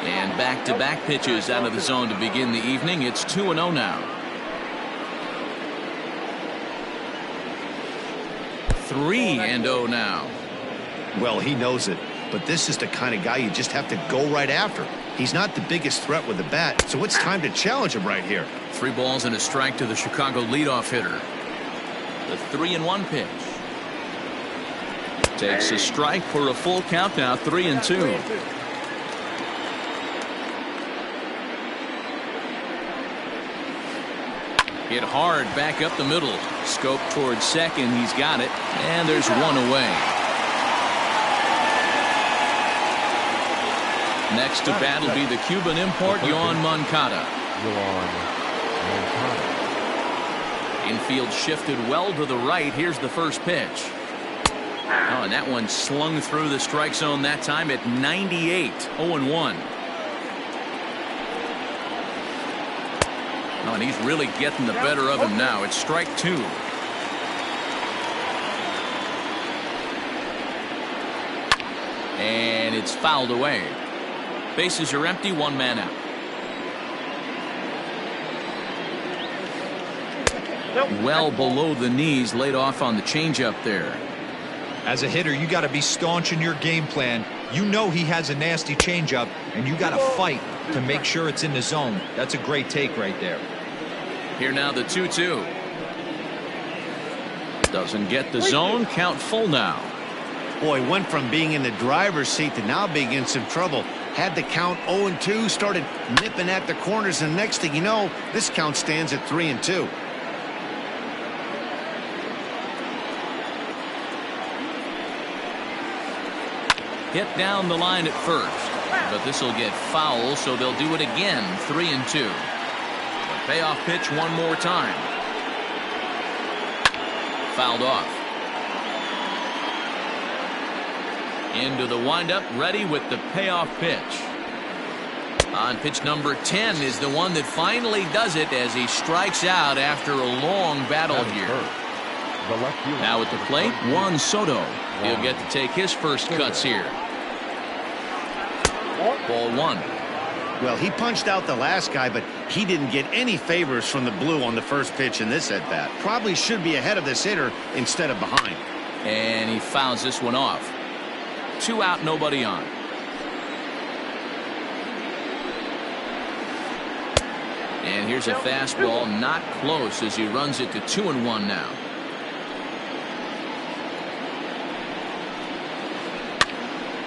And back-to-back pitches out of the zone to begin the evening. It's 2-0 now. 3-0 now. Well, he knows it, but this is the kind of guy you just have to go right after. He's not the biggest threat with the bat, so it's time to challenge him right here. 3 balls and a strike to the Chicago leadoff hitter. The 3-1 pitch. Takes a strike for a full count now, 3-2. Hit hard back up the middle. Scope towards second. He's got it. And there's one away. Next to bat will be the Cuban import, Yoan Moncada. Infield shifted well to the right. Here's the first pitch. Oh, and that one slung through the strike zone that time at 98. 0-1. Oh, and he's really getting the better of him now. It's strike 2. And it's fouled away. Bases are empty, 1 man out. Well below the knees, laid off on the changeup there. As a hitter, you got to be staunch in your game plan. You know he has a nasty changeup, and you got to fight to make sure it's in the zone. That's a great take right there. Here now the 2-2. Doesn't get the zone. Count full now. Boy, went from being in the driver's seat to now being in some trouble. Had the count 0-2, started nipping at the corners, and next thing you know, this count stands at 3-2. Hit down the line at first, but this will get foul, so they'll do it again. 3-2. The payoff pitch one more time. Fouled off. Into the windup, ready with the payoff pitch. On pitch number 10 is the one that finally does it as he strikes out after a long battle here. Now at the plate, Juan Soto. He'll get to take his first cuts here. Ball 1. Well, he punched out the last guy, but he didn't get any favors from the blue on the first pitch in this at-bat. Probably should be ahead of this hitter instead of behind. And he fouls this one off. 2 out, nobody on. And here's a fastball, not close, as he runs it to 2-1 now.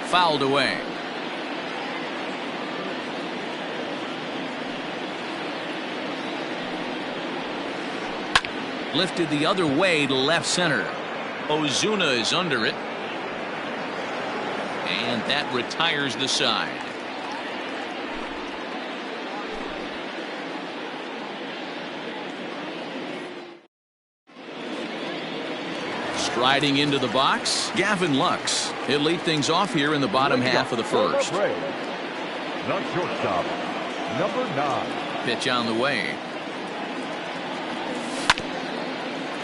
Fouled away. Lifted the other way to left center. Ozuna is under it. And that retires the side. Striding into the box, Gavin Lux. He'll lead things off here in the bottom half of the first. The shortstop, number 9. Pitch on the way.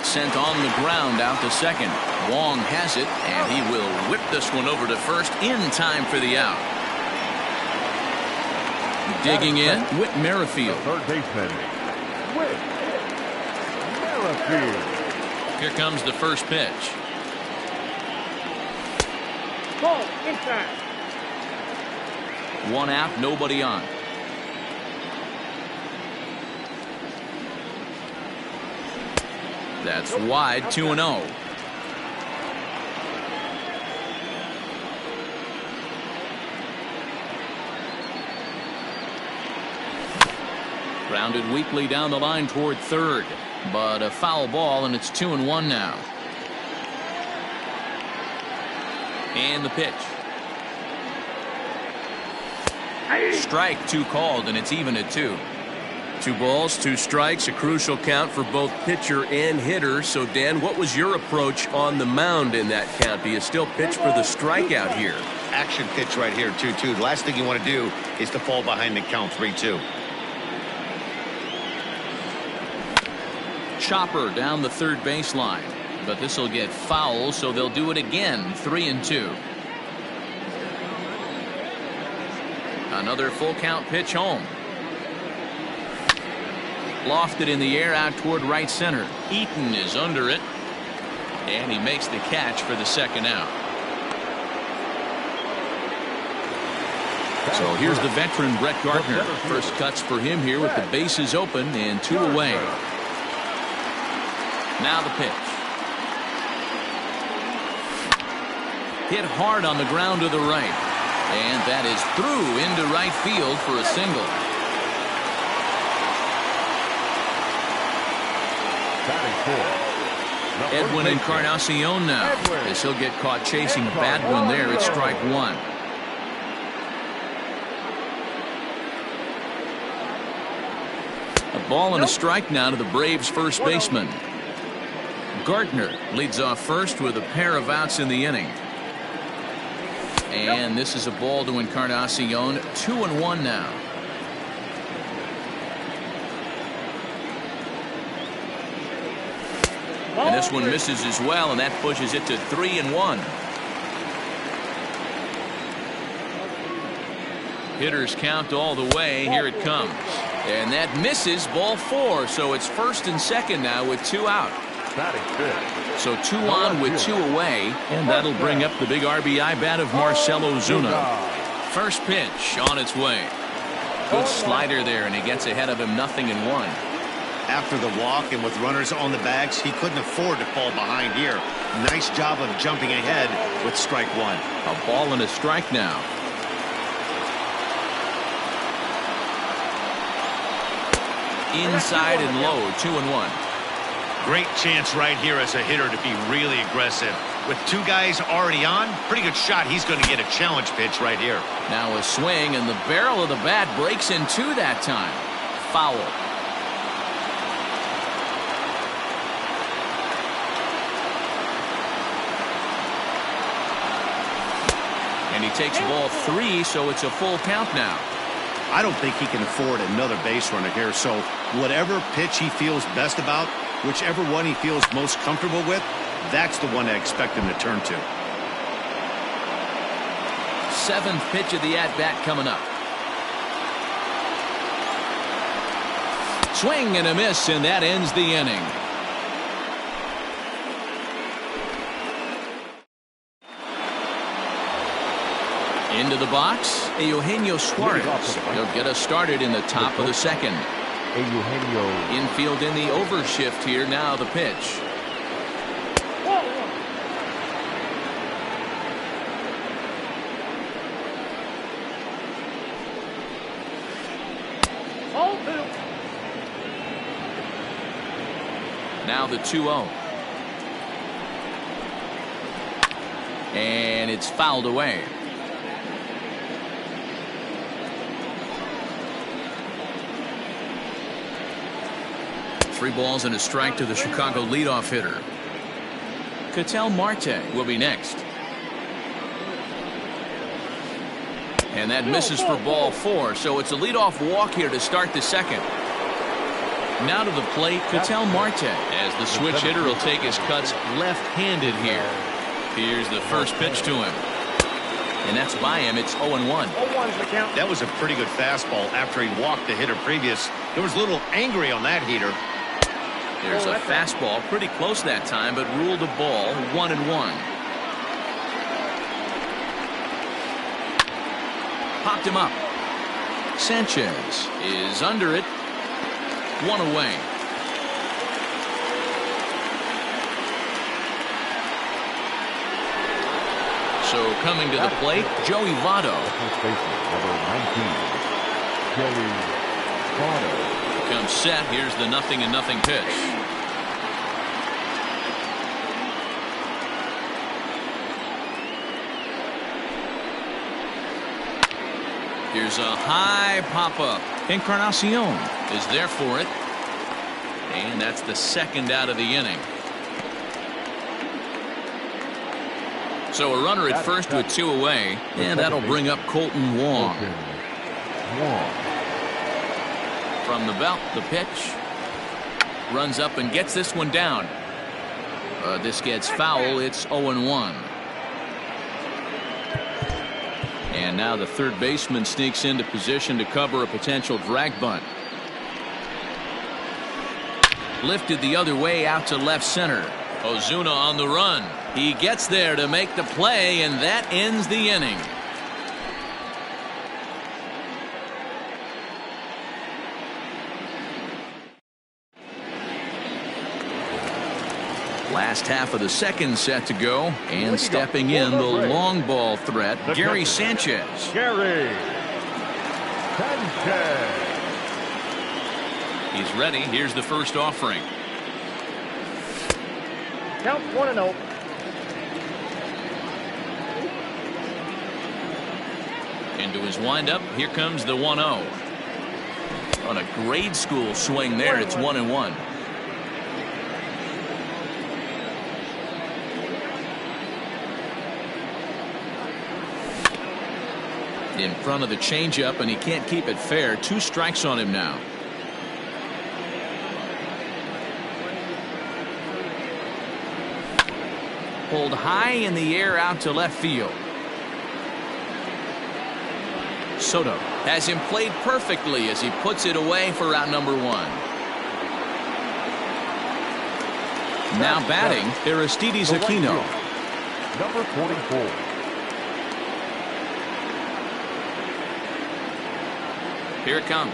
Sent on the ground out to second. Wong has it, and he will whip this one over to first in time for the out. Digging in, Whit Merrifield. Third baseman, Whit Merrifield. Here comes the first pitch. Ball inside. 1 out, nobody on. That's wide, 2-0. Grounded weakly down the line toward third, but a foul ball, and it's 2-1 now. And the pitch. Strike 2 called, and it's even at 2. 2 balls, 2 strikes, a crucial count for both pitcher and hitter. So, Dan, what was your approach on the mound in that count? Do you still pitch for the strikeout here? Action pitch right here, 2-2. The last thing you want to do is to fall behind the count, 3-2. Chopper down the third baseline, but this will get foul, so they'll do it again. 3-2. Another full count pitch home. Lofted in the air out toward right center. Eaton is under it. And he makes the catch for the second out. So here's the veteran Brett Gardner. First cuts for him here with the bases open and 2 away. Now the pitch. Hit hard on the ground to the right. And that is through into right field for a single. Edwin Encarnacion now, as he'll get caught chasing a bad one there at strike 1. A ball and a strike now to the Braves first baseman. Gardner leads off first with a pair of outs in the inning. And this is a ball to Encarnacion. 2-1 now. And this one misses as well, and that pushes it to 3-1. Hitters count all the way. Here it comes. And that misses, ball 4. So it's first and second now with 2 out. So 2 on with 2 away. And that'll bring up the big RBI bat of Marcell Ozuna. First pitch on its way. Good slider there, and he gets ahead of him 0-1. After the walk and with runners on the bags, he couldn't afford to fall behind here. Nice job of jumping ahead with strike 1. A ball and a strike now. Inside and low, 2-1. Great chance right here as a hitter to be really aggressive. With 2 guys already on, pretty good shot. He's going to get a challenge pitch right here. Now a swing, and the barrel of the bat breaks in 2 that time. Foul. And he takes ball 3, so it's a full count now. I don't think he can afford another base runner here, so whatever pitch he feels best about, whichever one he feels most comfortable with, that's the one I expect him to turn to. 7th pitch of the at-bat coming up. Swing and a miss, and that ends the inning. Into the box, Eugenio Suarez. He'll get us started in the top of the second. Infield in the overshift here. Now the pitch. Now the 2-0. And it's fouled away. Three balls and a strike to the Chicago leadoff hitter. Ketel Marte will be next. And that misses for ball 4, so it's a leadoff walk here to start the second. Now to the plate, Ketel Marte, as the switch hitter will take his cuts left-handed here. Here's the first pitch to him. And that's by him. It's 0-1. That was a pretty good fastball after he walked the hitter previous. He was a little angry on that heater. There's a fastball pretty close that time, but ruled a ball. 1-1. Popped him up. Sanchez is under it. 1 away. So coming to the plate, Joey Votto. Number 19, Joey Votto. Comes set. Here's the 0-0 pitch. Here's a high pop-up. Encarnacion is there for it. And that's the second out of the inning. So a runner at first with 2 away. And that'll bring up Colton Wong. From the belt, the pitch. Runs up and gets this one down. This gets foul. It's 0-1. And now the third baseman sneaks into position to cover a potential drag bunt. Lifted the other way out to left center. Ozuna on the run. He gets there to make the play, and that ends the inning. Last half of the second set to go, and stepping in the long ball threat, Gary Sanchez. Gary Sanchez. He's ready. Here's the first offering. Count 1-0. Into his windup. Here comes the 1-0. On a grade school swing there, it's 1-1. In front of the changeup, and he can't keep it fair. 2 strikes on him now. Pulled high in the air out to left field. Soto has him played perfectly as he puts it away for out number 1. Now batting, Aristides Aquino. Number 44. Here it comes.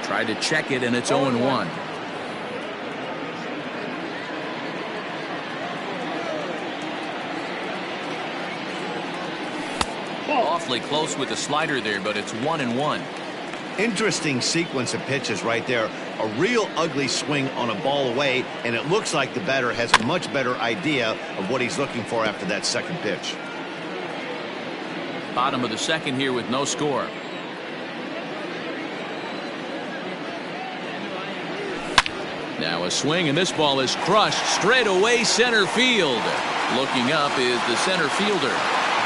Tried to check it, and it's 0-1. Awfully close with the slider there, but it's 1-1. Interesting sequence of pitches right there. A real ugly swing on a ball away, and it looks like the batter has a much better idea of what he's looking for after that second pitch. Bottom of the second here with no score. Now a swing, and this ball is crushed straight away center field. Looking up is the center fielder.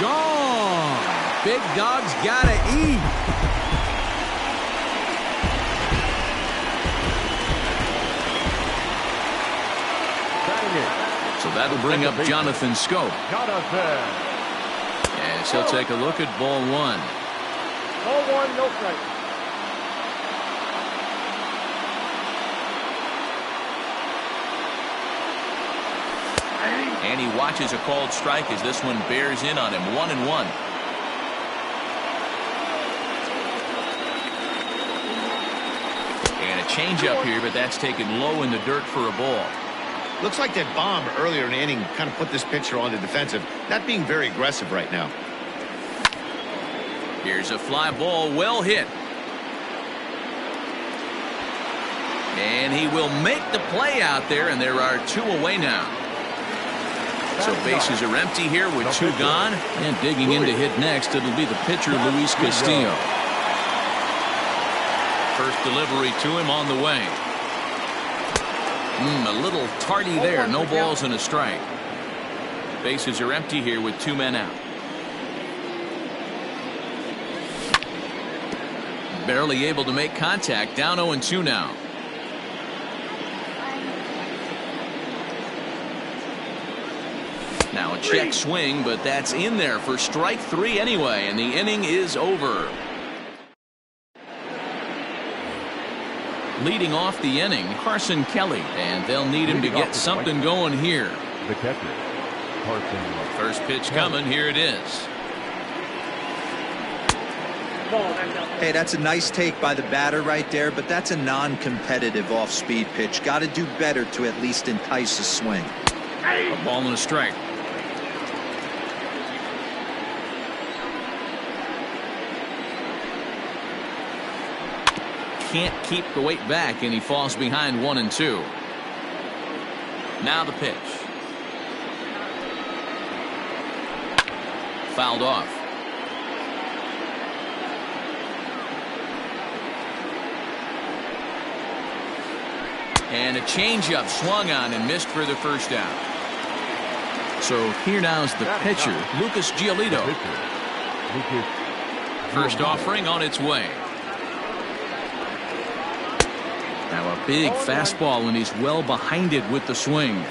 Gone. Big dog's gotta eat. So that'll bring up Jonathan Scope. As he'll take a look at ball 1. Ball 1, no strike. And he watches a called strike as this one bears in on him. 1-1. And a changeup here, but that's taken low in the dirt for a ball. Looks like that bomb earlier in the inning kind of put this pitcher on the defensive, not being very aggressive right now. Here's a fly ball, well hit. And he will make the play out there, and there are 2 away now. So bases are empty here with 2 gone. And digging in to hit next, it'll be the pitcher, Luis Castillo. First delivery to him on the way. A little tardy there. No balls and a strike. Bases are empty here with 2 men out. Barely able to make contact. Down 0-2 now. Now a check swing, but that's in there for strike 3 anyway, and the inning is over. Leading off the inning, Carson Kelly, and they'll need him to get something going here. The catcher, Carson. First pitch coming. Here it is. Hey, that's a nice take by the batter right there, but that's a non-competitive off-speed pitch. Got to do better to at least entice a swing. A ball and a strike. Can't keep the weight back, and he falls behind 1-2. Now the pitch. Fouled off. And a changeup swung on and missed for the first out. So here now's the pitcher, Lucas Giolito. First offering on its way. Now a big fastball, and he's well behind it with the swing.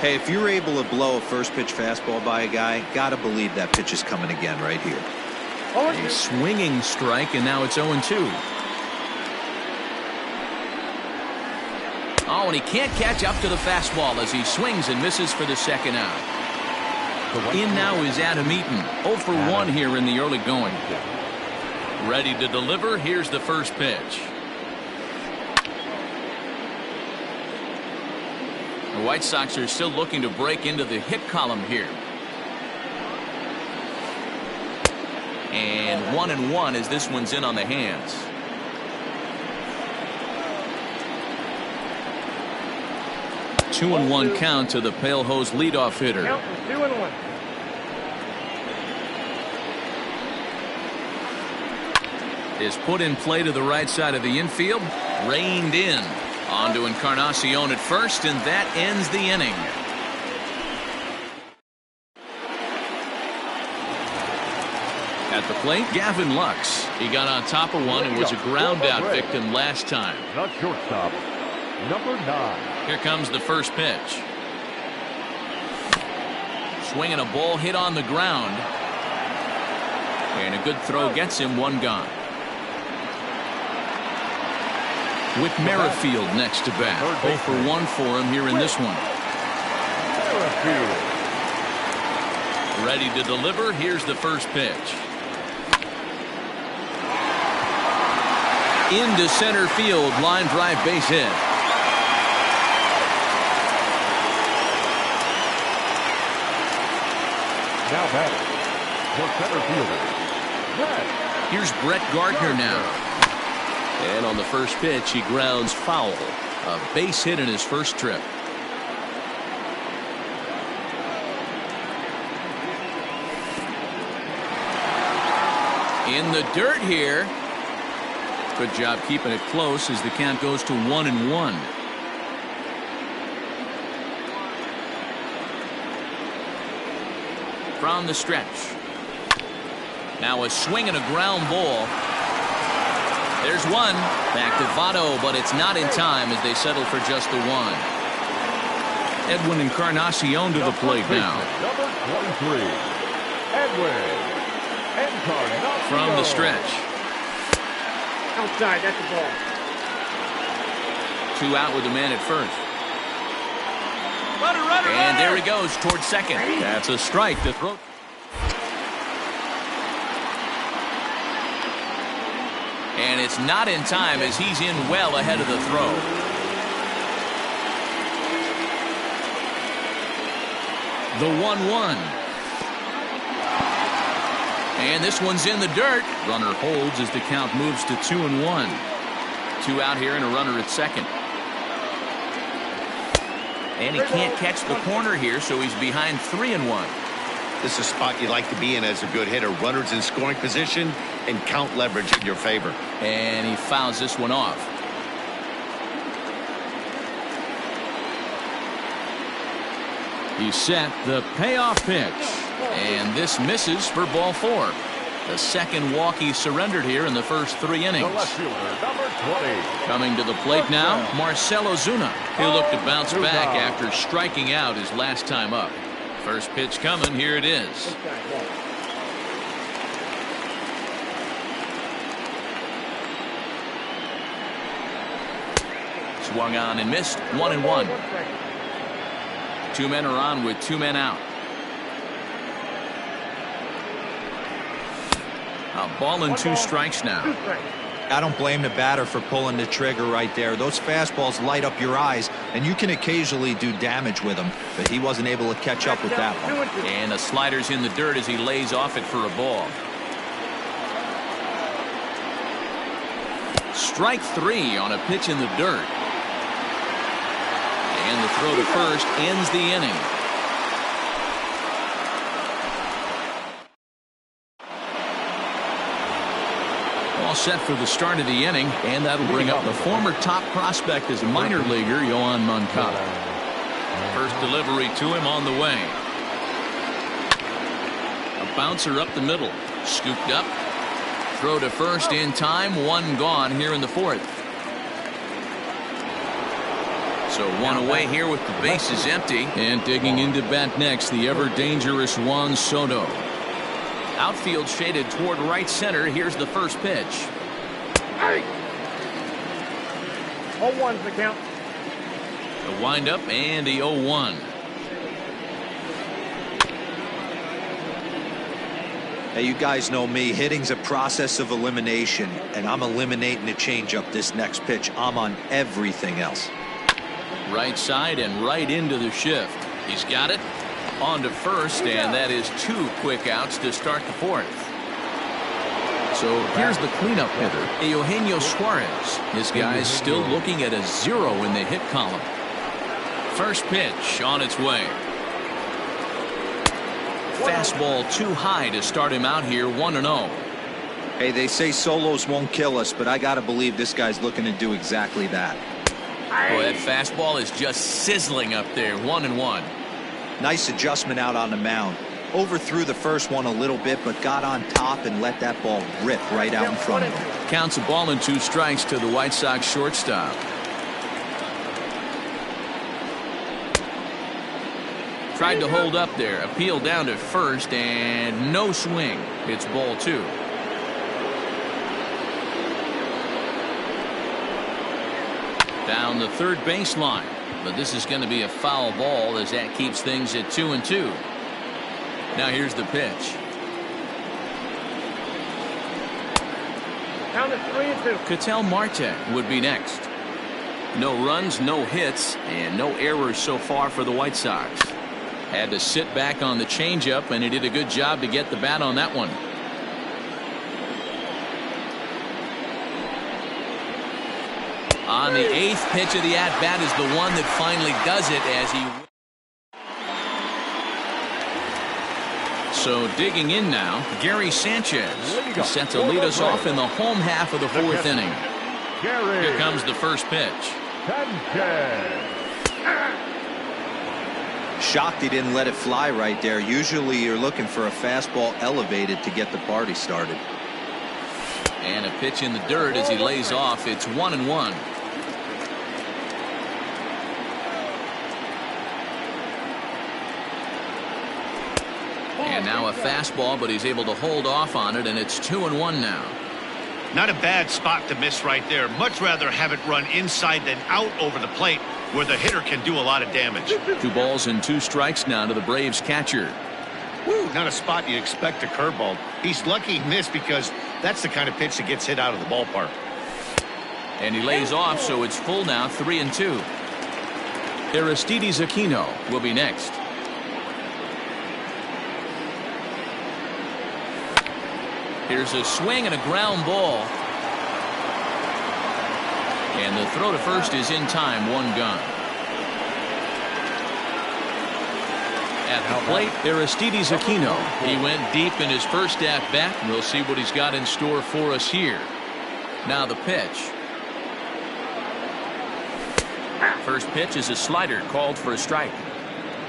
Hey, if you're able to blow a first pitch fastball by a guy, gotta believe that pitch is coming again right here. A swinging strike, and now it's 0-2. Oh, and he can't catch up to the fastball as he swings and misses for the second out. In now is Adam Eaton, 0 for 1 here in the early going. Ready to deliver. Here's the first pitch. The White Sox are still looking to break into the hit column here. And 1-1 as this one's in on the hands. Two and 1 count to the Pale Hose leadoff hitter. Count 2-1. Is put in play to the right side of the infield. Reined in. On to Encarnacion at first, and that ends the inning. At the plate, Gavin Lux. He got on top of one and was a ground out victim last time. The shortstop, number 9. Here comes the first pitch. Swinging a ball hit on the ground. And a good throw gets him, one gone. With Merrifield next to bat. 0 for 1 for him here in this one. Ready to deliver. Here's the first pitch. Into center field. Line drive, base hit. Now batting for center fielder, Brett. Here's Brett Gardner now. And on the first pitch, he grounds foul. A base hit in his first trip. In the dirt here. Good job keeping it close as the count goes to 1-1. From the stretch. Now a swing and a ground ball. There's one. Back to Votto, but it's not in time as they settle for just the one. Edwin Encarnacion to the plate now. Number 23, Edwin Encarnacion. From the stretch. Outside, that's the ball. 2 out with the man at first. And there he goes towards second. That's a strike to throw. And it's not in time as he's in well ahead of the throw. The 1-1. And this one's in the dirt. Runner holds as the count moves to 2-1. 2 out here and a runner at second. And he can't catch the corner here, so he's behind 3-1. This is a spot you like to be in as a good hitter. Runners in scoring position and count leverage in your favor. And he fouls this one off. He's set the payoff pitch. And this misses for ball 4. The second walk he surrendered here in the first 3 innings. The left fielder, number 20. Coming to the plate now, Marcell Ozuna. He'll look to bounce back after striking out his last time up. First pitch coming. Here it is. Swung on and missed. 1-1. 2 men are on with 2 men out. A ball and 2 strikes now. I don't blame the batter for pulling the trigger right there. Those fastballs light up your eyes, and you can occasionally do damage with them, but he wasn't able to catch up with that one. And the slider's in the dirt as he lays off it for a ball. Strike 3 on a pitch in the dirt. And the throw to first ends the inning. All set for the start of the inning, and that'll bring up the former top prospect as a minor leaguer, Yoan Moncada. First delivery to him on the way. A bouncer up the middle. Scooped up. Throw to first in time. 1 gone here in the 4th. So one away here with the bases empty. And digging into bat next, the ever-dangerous Juan Soto. Outfield shaded toward right center. Here's the first pitch. 0-1's the count. The windup and the 0-1. Hey, you guys know me. Hitting's a process of elimination, and I'm eliminating the changeup this next pitch. I'm on everything else. Right side and right into the shift. He's got it. On to first, and that is 2 quick outs to start the 4th. So here's the cleanup hitter, Eugenio Suarez. This guy's still looking at a 0 in the hit column. First pitch on its way. Fastball too high to start him out here, 1-0. Hey, they say solos won't kill us, but I got to believe this guy's looking to do exactly that. Boy, that fastball is just sizzling up there, 1-1. Nice adjustment out on the mound. Overthrew the first one a little bit, but got on top and let that ball rip right out in front of him. Counts a ball and 2 strikes to the White Sox shortstop. Tried to hold up there, appeal down to first, and no swing. It's ball 2. Down the third baseline, but this is going to be a foul ball as that keeps things at 2-2. Now here's the pitch. Count is 3-2. Ketel Marte would be next. No runs, no hits, and no errors so far for the White Sox. Had to sit back on the changeup, and he did a good job to get the bat on that one. On the 8th pitch of the at-bat is the one that finally does it as he... So digging in now, Gary Sanchez set to lead us off in the home half of the 4th inning. Here comes the first pitch. Shocked he didn't let it fly right there. Usually you're looking for a fastball elevated to get the party started. And a pitch in the dirt as he lays off. It's 1-1. And now a fastball, but he's able to hold off on it, and it's 2-1 now. Not a bad spot to miss right there. Much rather have it run inside than out over the plate, where the hitter can do a lot of damage. 2 balls and 2 strikes now to the Braves catcher. Woo, not a spot you expect a curveball. He's lucky he missed because that's the kind of pitch that gets hit out of the ballpark. And he lays off, so it's full now, 3-2. Aristides Aquino will be next. Here's a swing and a ground ball. And the throw to first is in time, 1 gone. At the plate, Aristides Aquino. He went deep in his first at-bat. We'll see what he's got in store for us here. Now the pitch. First pitch is a slider called for a strike.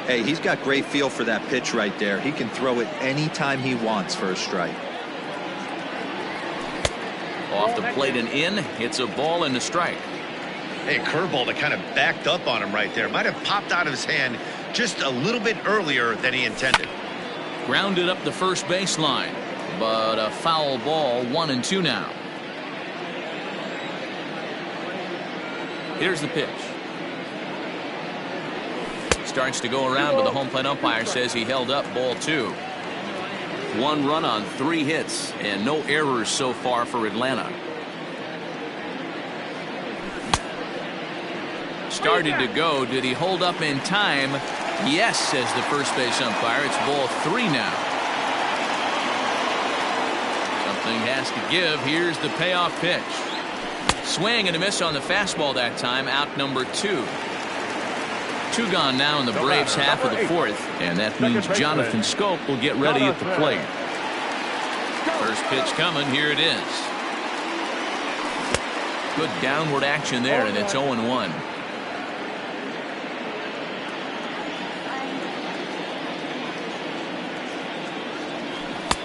Hey, he's got great feel for that pitch right there. He can throw it anytime he wants for a strike. Off the plate and in. It's a ball and a strike. Hey, a curveball that kind of backed up on him right there. Might have popped out of his hand just a little bit earlier than he intended. Grounded up the first baseline, but a foul ball, 1-2 now. Here's the pitch. Starts to go around, but the home plate umpire says he held up, ball 2. 1 run on 3 hits and no errors so far for Atlanta. Started to go. Did he hold up in time? Yes, says the first base umpire. It's ball 3 now. Something has to give. Here's the payoff pitch. Swing and a miss on the fastball that time. Out number 2. 2 gone now in the Braves half of the 4th, and that means Jonathan Scope will get ready at the plate. First pitch coming. Here it is. Good downward action there, and it's 0-1.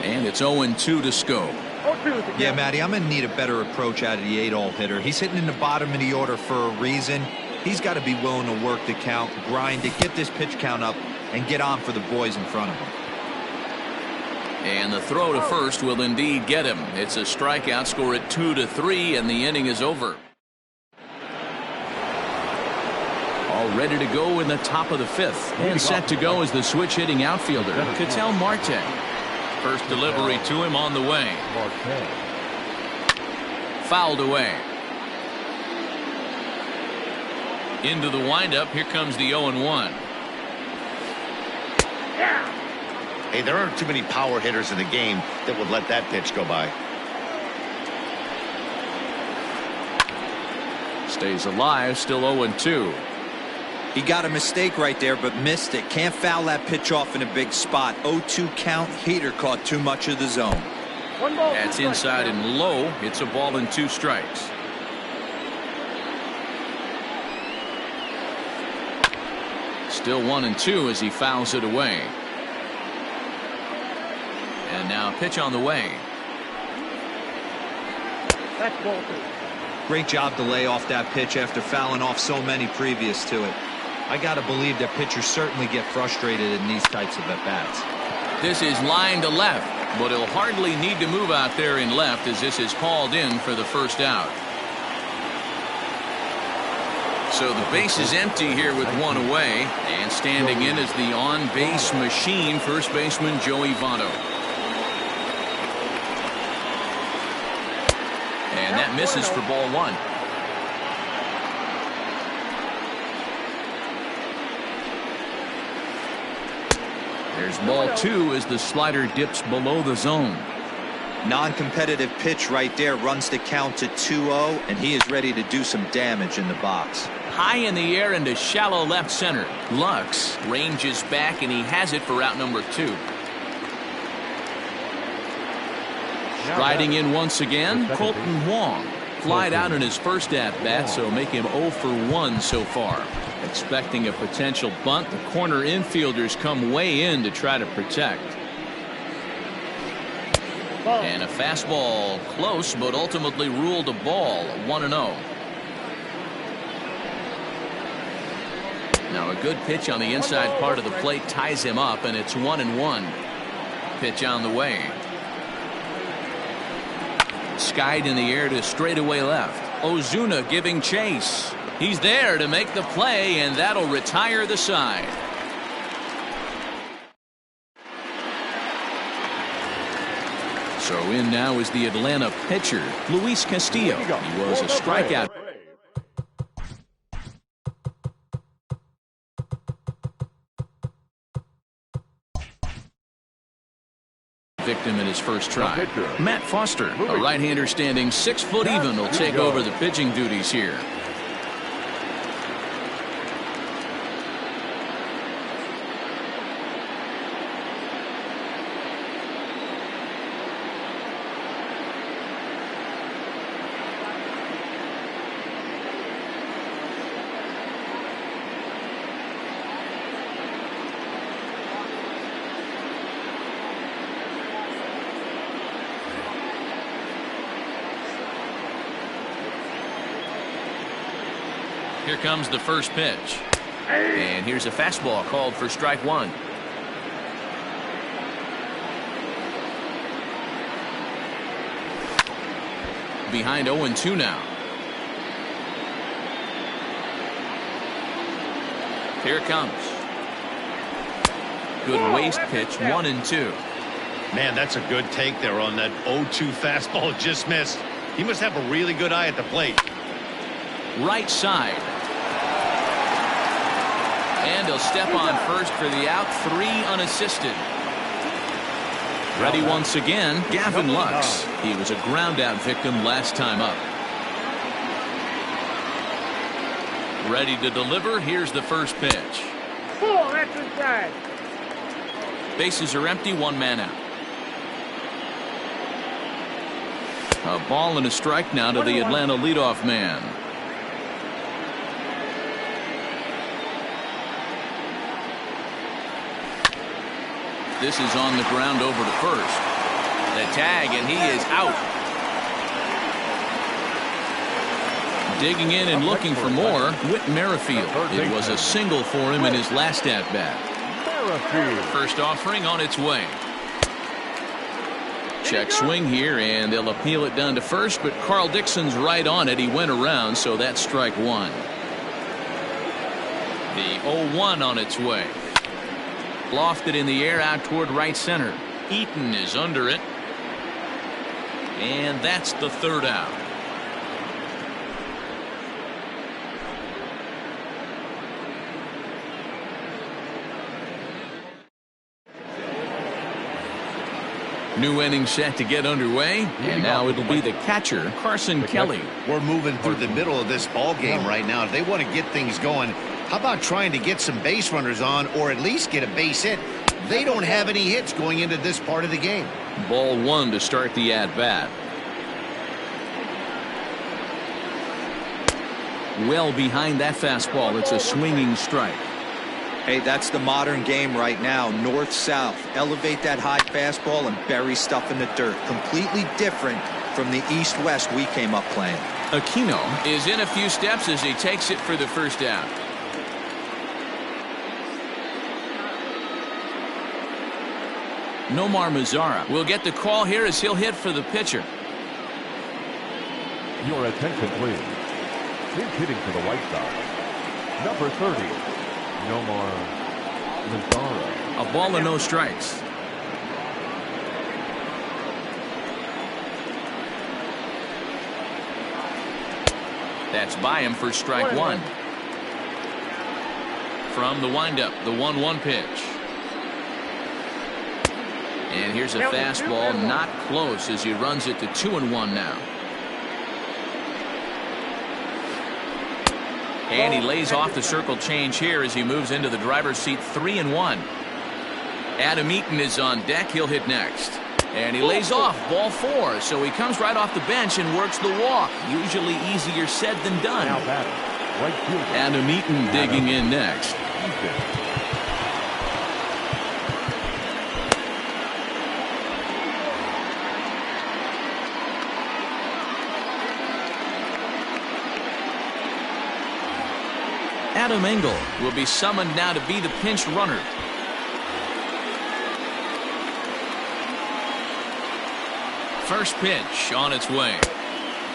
And it's 0-2 to Scope. Yeah, Matty, I'm going to need a better approach out of the 8-hole hitter. He's hitting in the bottom of the order for a reason. He's got to be willing to work the count, grind it, get this pitch count up, and get on for the boys in front of him. And the throw to first will indeed get him. It's a strikeout, score at 2-3, and the inning is over. All ready to go in the top of the fifth. And set to go is the switch hitting outfielder, Ketel Marte. First delivery to him on the way. Fouled away. Into the windup. Here comes the 0-1. Hey, there aren't too many power hitters in the game that would let that pitch go by. Stays alive, still 0-2. He got a mistake right there, but missed it. Can't foul that pitch off in a big spot. 0-2 count. Heater caught too much of the zone. That's inside and low. It's a ball and 2 strikes. Still 1-2 as he fouls it away. And now a pitch on the way. That's ball 2. Great job to lay off that pitch after fouling off so many previous to it. I got to believe that pitchers certainly get frustrated in these types of at-bats. This is line to left, but he'll hardly need to move out there in left as this is called in for the first out. So the base is empty here with 1 away, and standing in is the on-base machine, first baseman Joey Votto. And that misses for ball 1. There's ball 2 as the slider dips below the zone. Non-competitive pitch right there, runs the count to 2-0, and he is ready to do some damage in the box. High in the air into shallow left center. Lux ranges back, and he has it for out number 2. Striding in once again, Colton Wong. Flied out in his first at-bat, so make him 0 for 1 so far. Expecting a potential bunt, the corner infielders come way in to try to protect. And a fastball close, but ultimately ruled a ball, 1-0. Now a good pitch on the inside part of the plate ties him up, and it's 1-1. Pitch on the way. Skied in the air to straightaway left. Ozuna giving chase. He's there to make the play, and that'll retire the side. So in now is the Atlanta pitcher, Luis Castillo. He was a strikeout victim in his first try. Matt Foster, a right-hander standing 6 foot even, will take over the pitching duties here. Here comes the first pitch. And here's a fastball called for strike 1. Behind 0-2 now. Here it comes. Good waist pitch, 1-2. Man, that's a good take there on that 0-2 fastball, just missed. He must have a really good eye at the plate. Right side. And he'll step on first for the out, 3 unassisted. Ready once again, Gavin Lux. He was a ground-out victim last time up. Ready to deliver. Here's the first pitch. Ball, that's inside. Bases are empty, 1 man out. A ball and a strike now to the Atlanta leadoff man. This is on the ground over to first. The tag, and he is out. Digging in and looking for more, Whit Merrifield. It was a single for him in his last at-bat. First offering on its way. Check swing here, and they'll appeal it down to first, but Carl Dixon's right on it. He went around, so that's strike one. The 0-1 on its way. Lofted in the air out toward right center. Eaton is under it. And that's the third out. New inning set to get underway, and now it'll be the catcher, Carson Kelly. We're moving through the middle of this ball game right now. If they want to get things going, how about trying to get some base runners on, or at least get a base hit? They don't have any hits going into this part of the game. Ball one to start the at-bat. Well behind that fastball. It's a swinging strike. Hey, that's the modern game right now. North-south. Elevate that high fastball and bury stuff in the dirt. Completely different from the east-west we came up playing. Aquino is in a few steps as he takes it for the first out. Nomar Mazara will get the call here as he'll hit for the pitcher. Your attention, please. He's hitting for the White Sox. Number 30, Nomar Mazara. A ball and no strikes. That's by him for strike one. From the windup, the 1-1 pitch. And here's a fastball, not close, as he runs it to 2-1 now. And he lays off the circle change here as he moves into the driver's seat. 3-1. Adam Eaton is on deck. He'll hit next. And he lays off ball four. So he comes right off the bench and works the walk. Usually easier said than done. Adam Eaton digging in next. Adam Engel will be summoned now to be the pinch runner. First pitch on its way.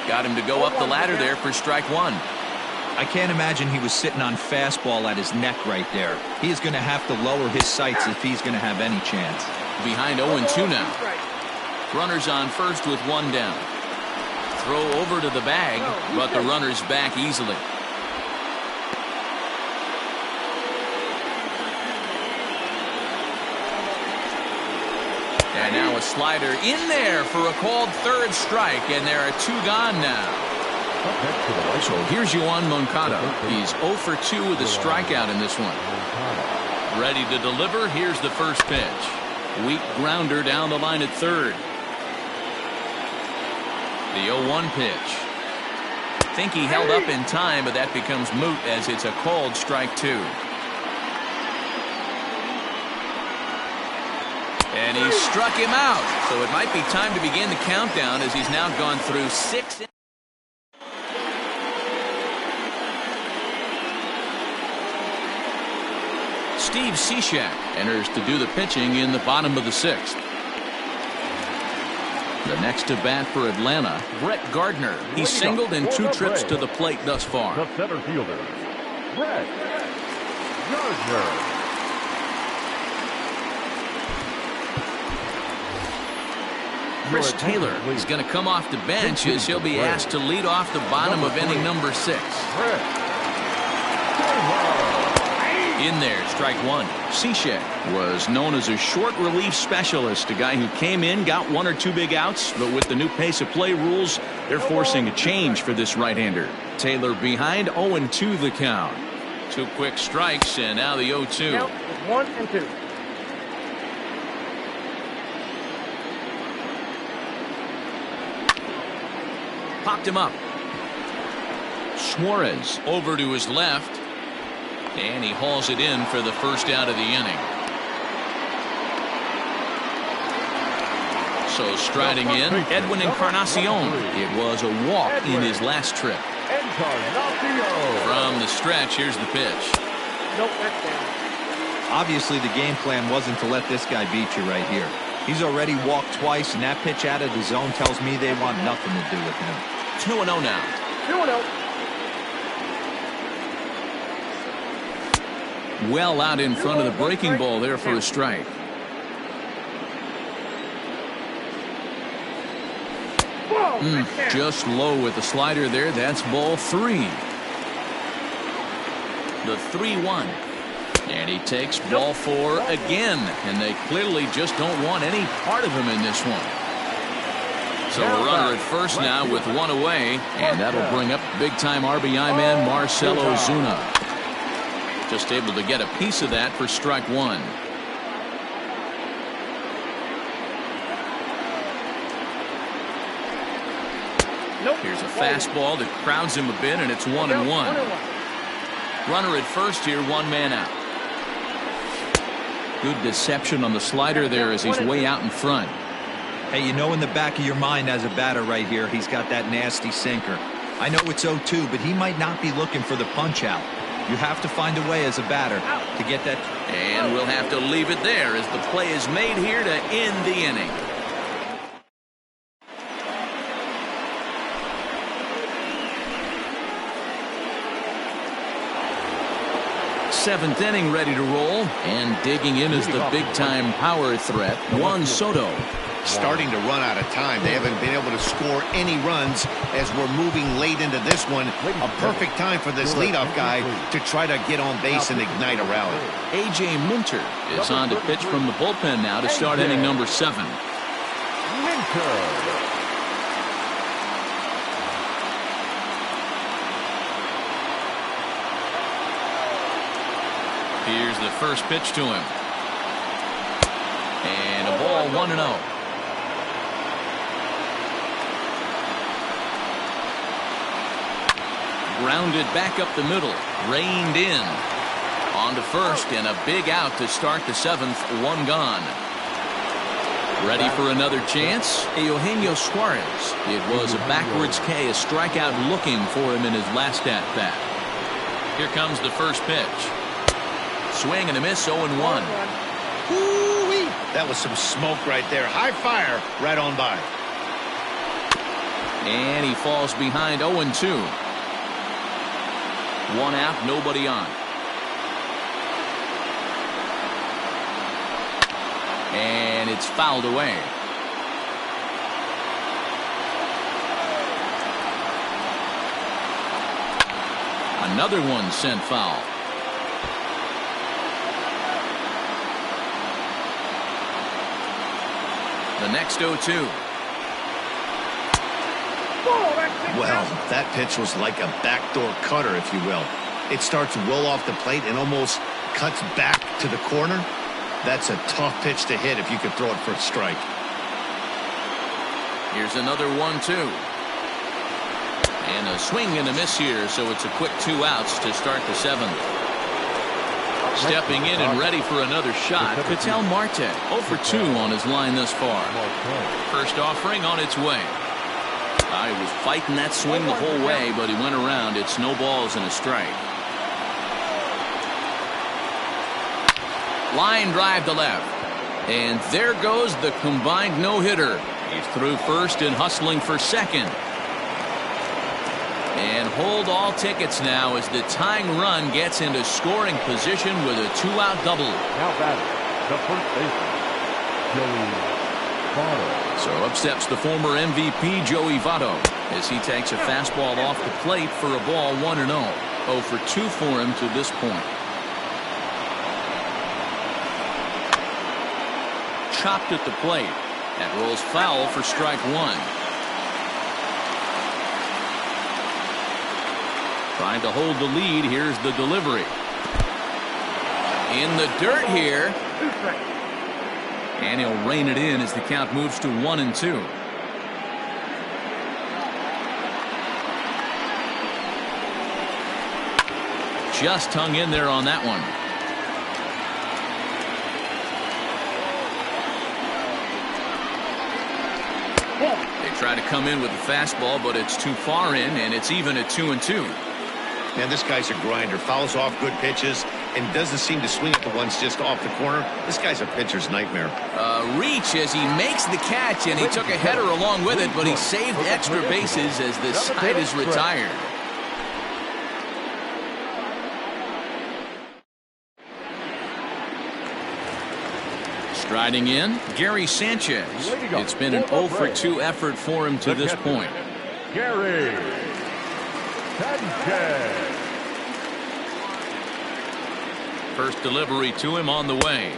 Got him to go up the ladder there for strike one. I can't imagine he was sitting on fastball at his neck right there. He is going to have to lower his sights if he's going to have any chance. Behind 0-2 now. Runners on first with one down. Throw over to the bag, but the runner's back easily. And now a slider in there for a called third strike, and there are two gone now. So here's Yoan Moncada. He's 0 for 2 with a strikeout in this one. Ready to deliver. Here's the first pitch. Weak grounder down the line at third. The 0-1 pitch. Think he held up in time, but that becomes moot as it's a called strike two. And he struck him out. So it might be time to begin the countdown as he's now gone through 6. Steve Cishek enters to do the pitching in the bottom of the 6th. The next to bat for Atlanta, Brett Gardner. He's singled in 2 trips to the plate thus far. The center fielder, Brett Gardner. Chris Taylor is going to come off the bench as he'll be asked to lead off the bottom of inning number 6. In there, strike one. Cishek was known as a short relief specialist, a guy who came in, got 1 or 2 big outs, but with the new pace of play rules, they're forcing a change for this right-hander. Taylor behind, 0-2 the count. 2 quick strikes, and now the 0-2. 1-2. Popped him up. Suarez over to his left. And he hauls it in for the first out of the inning. So striding in, Edwin Encarnacion. It was a walk in his last trip. From the stretch, here's the pitch. Nope, that's down. Obviously, the game plan wasn't to let this guy beat you right here. He's already walked twice, and that pitch out of the zone tells me they want nothing to do with him. 2-0 now. 2-0. Well out in front of the breaking ball there for a strike. Just low with the slider there. That's ball 3. The 3-1. And he takes ball 4 again. And they clearly just don't want any part of him in this one. So a runner at first now with 1 away. And that'll bring up big-time RBI man Marcell Ozuna. Just able to get a piece of that for strike 1. Here's a fastball that crowds him a bit, and it's 1-1. Runner at first here, 1 man out. Good deception on the slider there as he's way out in front. Hey, you know in the back of your mind as a batter right here, he's got that nasty sinker. I know it's 0-2, but he might not be looking for the punch out. You have to find a way as a batter to get that. And we'll have to leave it there as the play is made here to end the inning. 7th inning ready to roll, and digging in is the big-time power threat, Juan Soto. Starting to run out of time. They haven't been able to score any runs as we're moving late into this one. A perfect time for this leadoff guy to try to get on base and ignite a rally. A.J. Minter is on to pitch from the bullpen now to start inning number 7. Here's the first pitch to him. And a ball 1-0. Grounded back up the middle. Reined in. On to first and a big out to start the 7th. 1 gone. Ready for another chance? Eugenio Suarez. It was a backwards K, a strikeout looking for him in his last at-bat. Here comes the first pitch. Swing and a miss, 0-1. That was some smoke right there. High fire right on by. And he falls behind 0-2. 1 out, nobody on. And it's fouled away. Another one sent foul. The next 0-2. Well, that pitch was like a backdoor cutter, if you will. It starts well off the plate and almost cuts back to the corner. That's a tough pitch to hit if you could throw it for a strike. Here's another 1-2. And a swing and a miss here, so it's a quick 2 outs to start the 7th. Stepping in and ready for another shot, Ketel Marte. 0 for 2 on his line thus far. First offering on its way. He was fighting that swing the whole way, but he went around. It's no balls and a strike. Line drive to left. And there goes the combined no-hitter. He's through first and hustling for second. And hold all tickets now as the tying run gets into scoring position with a 2-out double. Now batting, the first baseman, Joey Votto. So up steps the former MVP Joey Votto as he takes a fastball off the plate for a ball 1-0. 0 for 2 for him to this point. Chopped at the plate. That rolls foul for strike 1. Trying to hold the lead. Here's the delivery. In the dirt here. And he'll rein it in as the count moves to 1-2. Just hung in there on that one. They try to come in with the fastball, but it's too far in, and it's even at 2-2. Man, this guy's a grinder. Fouls off good pitches and doesn't seem to swing at the ones just off the corner. This guy's a pitcher's nightmare. Reach as he makes the catch, and he took a header along with it, but he saved extra bases as the side is retired. Striding in, Gary Sanchez. It's been an 0-for-2 effort for him to this point. Gary Sanchez. First delivery to him on the way.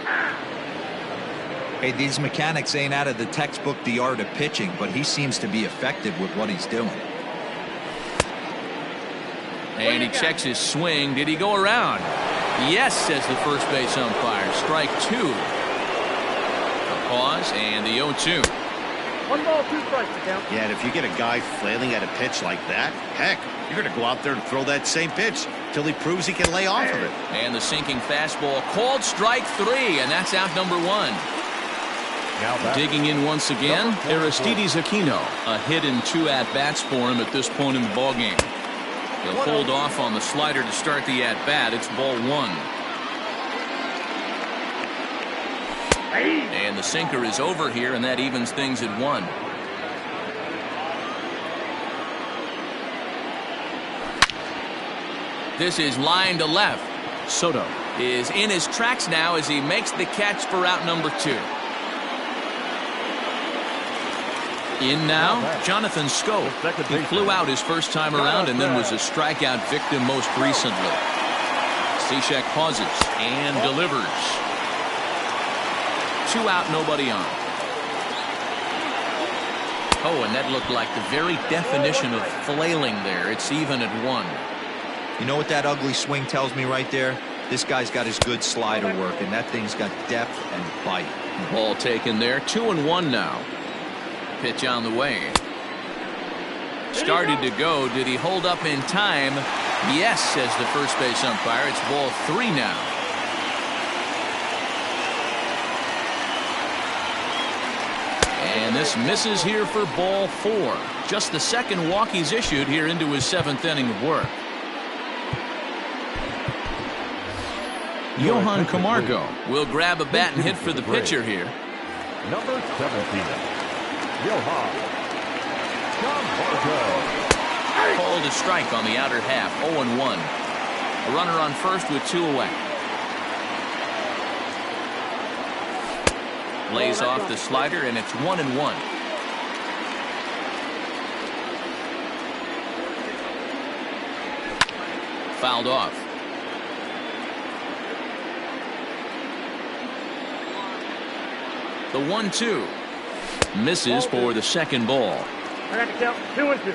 Hey, these mechanics ain't out of the textbook The Art of Pitching, but he seems to be effective with what he's doing. And he checks his swing. Did he go around? Yes, says the first base umpire. Strike 2. A pause and the 0-2. 1 ball, 2 strikes to count. Yeah, and if you get a guy flailing at a pitch like that, heck, you're going to go out there and throw that same pitch till he proves he can lay off of it. And the sinking fastball called strike 3, and that's out number 1. Digging in once again, Aristides Aquino. A hit in 2 at-bats for him at this point in the ballgame. He'll hold off on the slider to start the at-bat. It's ball 1. And the sinker is over here, and that evens things at 1. This is line to left. Soto is in his tracks now as he makes the catch for out number 2. In now, Jonathan Scope. He flew out his first time around and then was a strikeout victim most recently. Cishek pauses and delivers. 2 out, nobody on. Oh, and that looked like the very definition of flailing there. It's even at 1. You know what that ugly swing tells me right there? This guy's got his good slider work, and that thing's got depth and bite. Ball taken there. 2-1 now. Pitch on the way. Started to go. Did he hold up in time? Yes, says the first base umpire. It's ball 3 now. And this misses here for ball 4. Just the second walk he's issued here into his 7th inning of work. Johan Camargo will grab a bat and hit for the pitcher here. Number 17, Johan Camargo. Called a strike on the outer half. 0-1. A runner on first with 2 away. Lays off the slider, and it's 1-1. Fouled off. The 1-2 misses for the second ball. I got to count 2-2.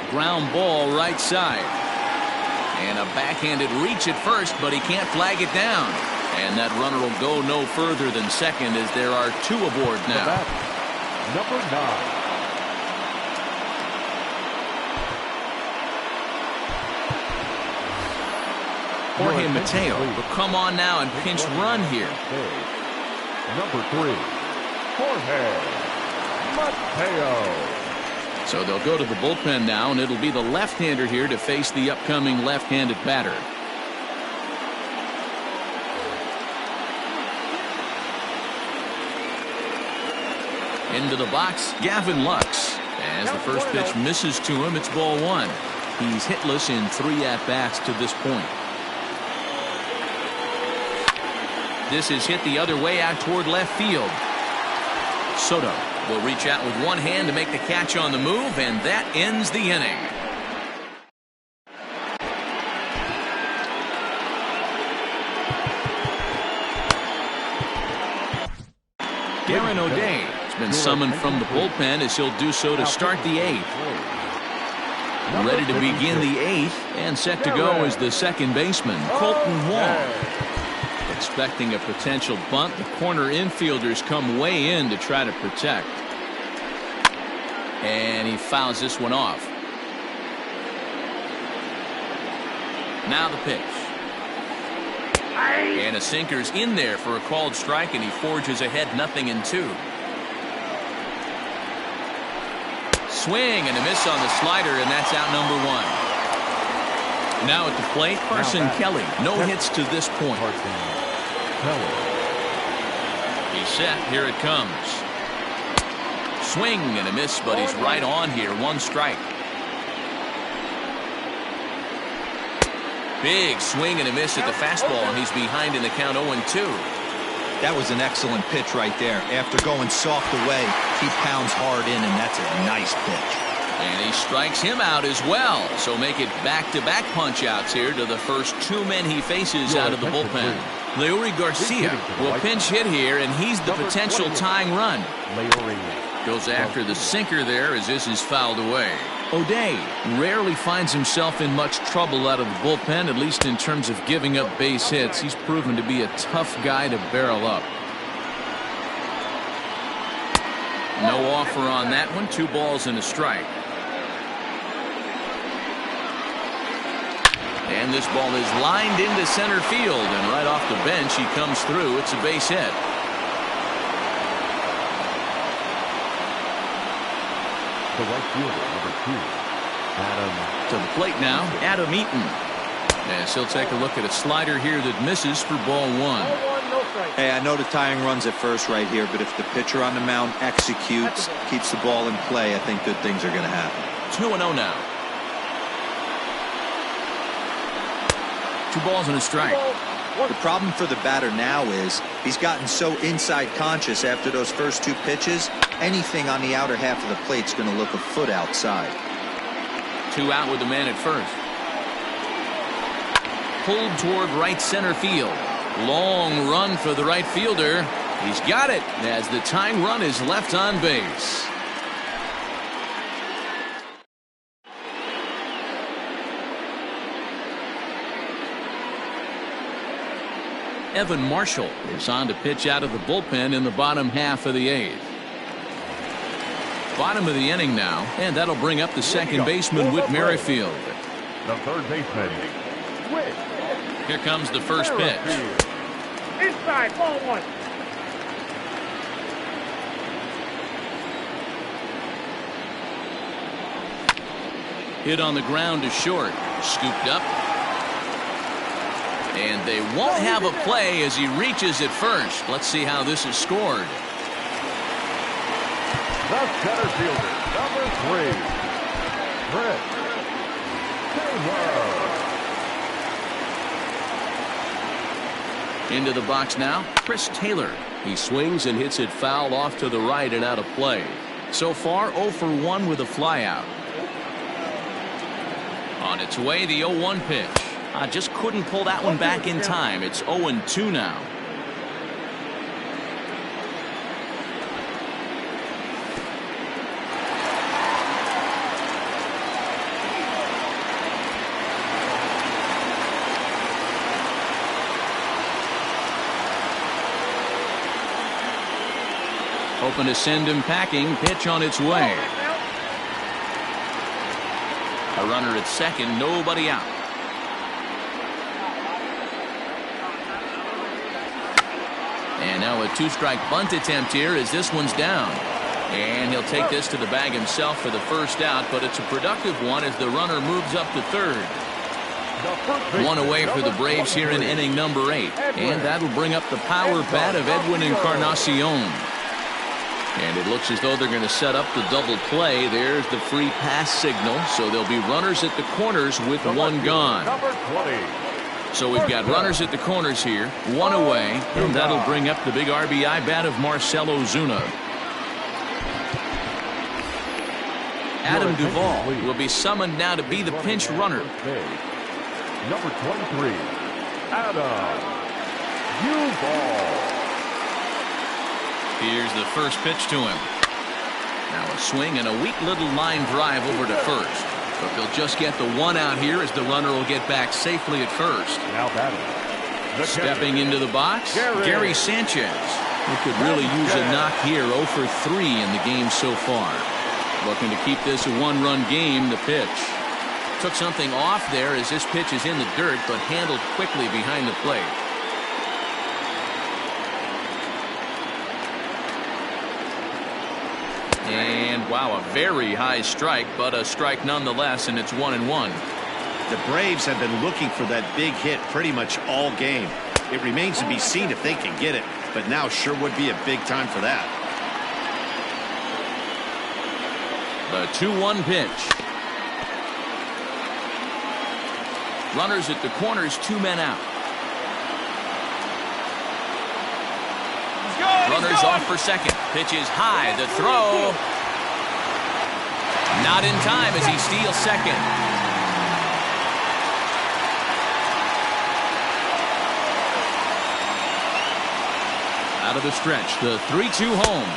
Ground ball right side. And a backhanded reach at first, but he can't flag it down. And that runner will go no further than second as there are 2 aboard now. Number 9. Jorge Mateo will come on now and pinch run here. Number 3, Jorge Mateo. So they'll go to the bullpen now, and it'll be the left-hander here to face the upcoming left-handed batter. Into the box, Gavin Lux. As the first pitch misses to him, it's ball 1. He's hitless in 3 at-bats to this point. This is hit the other way out toward left field. Soto will reach out with one hand to make the catch on the move, and that ends the inning. Darren O'Day has been summoned from the bullpen as he'll do so to start the 8th. Ready to begin the 8th and set to go is the second baseman, Colton Wong. Expecting a potential bunt, the corner infielders come way in to try to protect. And he fouls this one off. Now the pitch. And a sinker's in there for a called strike, and he forges ahead 0-2. Swing and a miss on the slider, and that's out number 1. Now at the plate, Carson Kelly. No hits to this point. He's set. Here it comes. Swing and a miss, but he's right on here. 1 strike. Big swing and a miss at the fastball, and he's behind in the count 0-2. That was an excellent pitch right there. After going soft away, he pounds hard in, and that's a nice pitch. And he strikes him out as well. So make it back-to-back punch-outs here to the first 2 men he faces out of the bullpen. Leury Garcia will pinch hit here, and he's the potential tying run. Goes after the sinker there as this is fouled away. O'Day rarely finds himself in much trouble out of the bullpen, at least in terms of giving up base hits. He's proven to be a tough guy to barrel up. No offer on that one. 2 balls and a strike. And this ball is lined into center field, and right off the bench he comes through. It's a base hit. The right fielder, number 2, Adam. To the plate now, Adam Eaton. Yes, he'll take a look at a slider here that misses for ball 1. Hey, I know the tying run's at first right here, but if the pitcher on the mound executes, keeps the ball in play, I think good things are going to happen. 2-0 now. 2 balls and a strike. The problem for the batter now is he's gotten so inside conscious after those first 2 pitches. Anything on the outer half of the plate's going to look a foot outside. 2 out with the man at first. Pulled toward right center field. Long run for the right fielder. He's got it as the tying run is left on base. Evan Marshall is on to pitch out of the bullpen in the bottom half of the 8th. Bottom of the inning now, and that'll bring up the second baseman, Whit Merrifield. The third baseman, Whit. Here comes the first pitch. Inside, ball 1. Hit on the ground to short. Scooped up. And they won't have a play as he reaches at first. Let's see how this is scored. The center fielder, number 3, Chris Taylor. Into the box now, Chris Taylor. He swings and hits it foul off to the right and out of play. So far 0 for 1 with a flyout. On its way, the 0-1 pitch. Just couldn't pull that one back in time. It's 0-2 now. Hoping to send him packing. Pitch on its way. A runner at second, nobody out. And now a 2-strike bunt attempt here as this one's down. And he'll take this to the bag himself for the first out, but it's a productive one as the runner moves up to third. 1 away for the Braves here in inning number 8. And that'll bring up the power bat of Edwin Encarnacion. And it looks as though they're going to set up the double play. There's the free pass signal. So there'll be runners at the corners with 1 gone. So we've got runners at the corners here, 1 away, and that'll bring up the big RBI bat of Marcell Ozuna. Adam Duvall will be summoned now to be the pinch runner. Number 23, Adam Duvall. Here's the first pitch to him. Now a swing and a weak little line drive over to first. But they'll just get the 1 out here as the runner will get back safely at first. Now batting. Stepping into the box, Gary Sanchez. He could really use a knock here. 0 for 3 in the game so far. Looking to keep this a 1-run game. The pitch. Took something off there as this pitch is in the dirt, but handled quickly behind the plate. And wow, a very high strike, but a strike nonetheless, and it's 1-1. The Braves have been looking for that big hit pretty much all game. It remains to be seen if they can get it, but now sure would be a big time for that. The 2-1 pitch. Runners at the corners, 2 men out. Runners off for second. Pitch is high. The throw. Not in time as he steals second. Out of the stretch, the 3-2 home.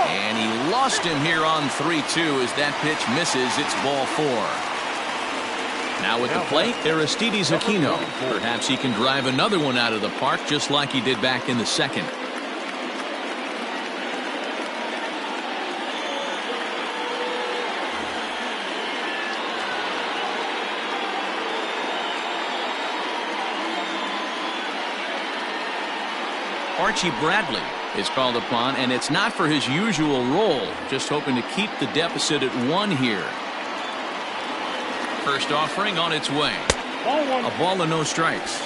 And he lost him here on 3-2 as that pitch misses. It's ball 4. Now at the plate, Aristides Aquino. Perhaps he can drive another one out of the park just like he did back in the second. Archie Bradley is called upon, and it's not for his usual role, just hoping to keep the deficit at 1 here. First offering on its way. A ball and no strikes.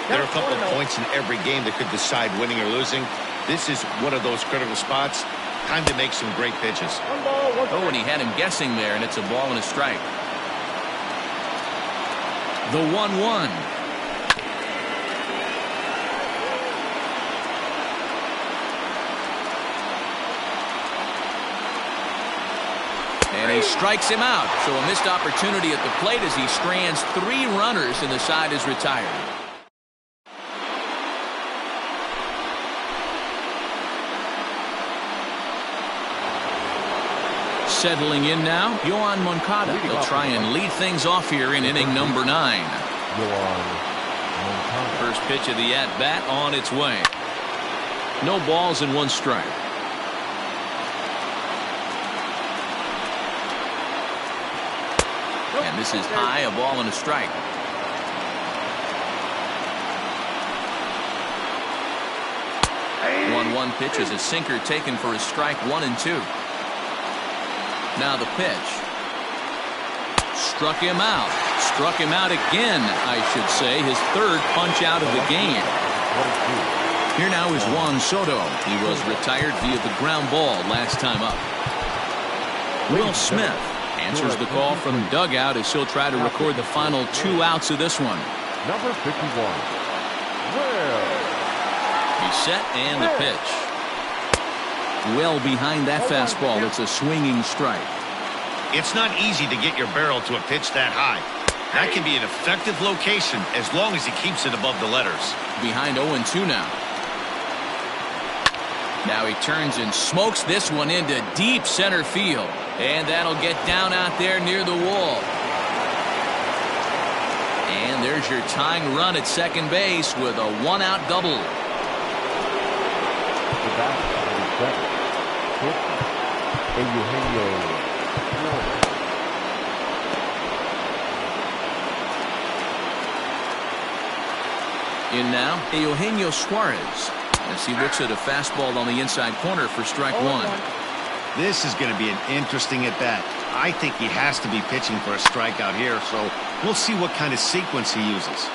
There are a couple of points in every game that could decide winning or losing. This is one of those critical spots. Time to make some great pitches. Oh, and he had him guessing there, and it's a ball and a strike. The 1-1. And he strikes him out. So a missed opportunity at the plate as he strands 3 runners and the side is retired. Settling in now, Yoan Moncada. He'll try and lead things off here in inning number 9. First pitch of the at-bat on its way. No balls and 1 strike. And this is high, a ball and a strike. The 1-1 pitch is a sinker taken for a strike, 1-2. Now the pitch. Struck him out. Struck him out again, I should say. His 3rd punch out of the game. Here now is Juan Soto. He was retired via the ground ball last time up. Will Smith answers the call from the dugout as he'll try to record the final 2 outs of this one. Number 51. He's set and the pitch. Well behind that fastball. It's a swinging strike. It's not easy to get your barrel to a pitch that high. That can be an effective location as long as he keeps it above the letters. Behind 0-2 now. Now he turns and smokes this one into deep center field. And that'll get down out there near the wall. And there's your tying run at second base with a 1-out double. In now, Eugenio Suarez. As he looks at a fastball on the inside corner for strike 1. This is going to be an interesting at-bat. I think he has to be pitching for a strikeout here, so we'll see what kind of sequence he uses.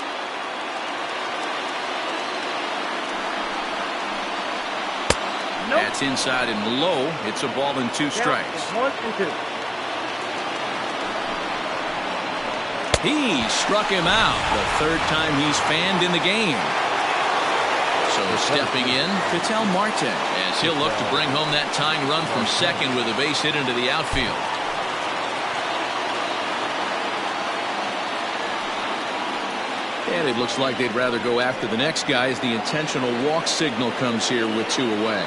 That's inside and low. It's a ball and 2 strikes. He struck him out. The 3rd time he's fanned in the game. So stepping in, Ketel Marte, as he'll look to bring home that tying run from second with a base hit into the outfield. And it looks like they'd rather go after the next guy as the intentional walk signal comes here with 2 away.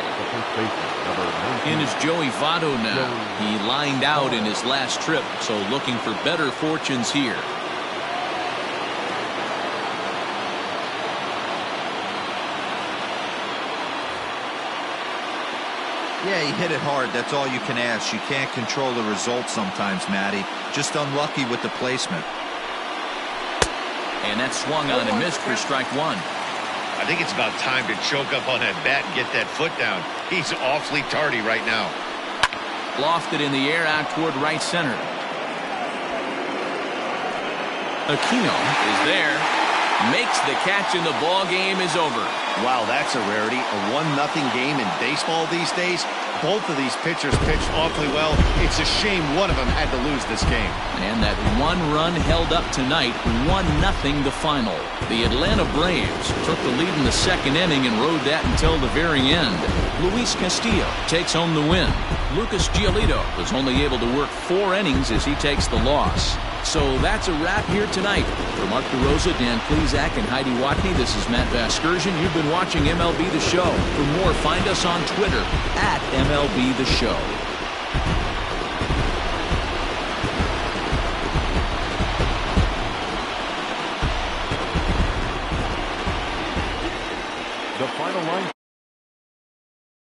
In is Joey Votto now. He lined out in his last trip, so looking for better fortunes here. Yeah, he hit it hard. That's all you can ask. You can't control the result sometimes, Matty. Just unlucky with the placement. And that swung on and missed for strike 1. I think it's about time to choke up on that bat and get that foot down. He's awfully tardy right now. Lofted in the air out toward right center. Aquino is there. Makes the catch, and the ball game is over. Wow, that's a rarity. A 1-0 game in baseball these days. Both of these pitchers pitched awfully well. It's a shame one of them had to lose this game. And that one run held up tonight, 1-0 the final. The Atlanta Braves took the lead in the second inning and rode that until the very end. Luis Castillo takes home the win. Lucas Giolito was only able to work 4 innings as he takes the loss. So that's a wrap here tonight. For Mark DeRosa, Dan Plezak, and Heidi Watney, this is Matt Vasgersian. You've been watching MLB The Show. For more, find us on Twitter at MLB The Show. The final line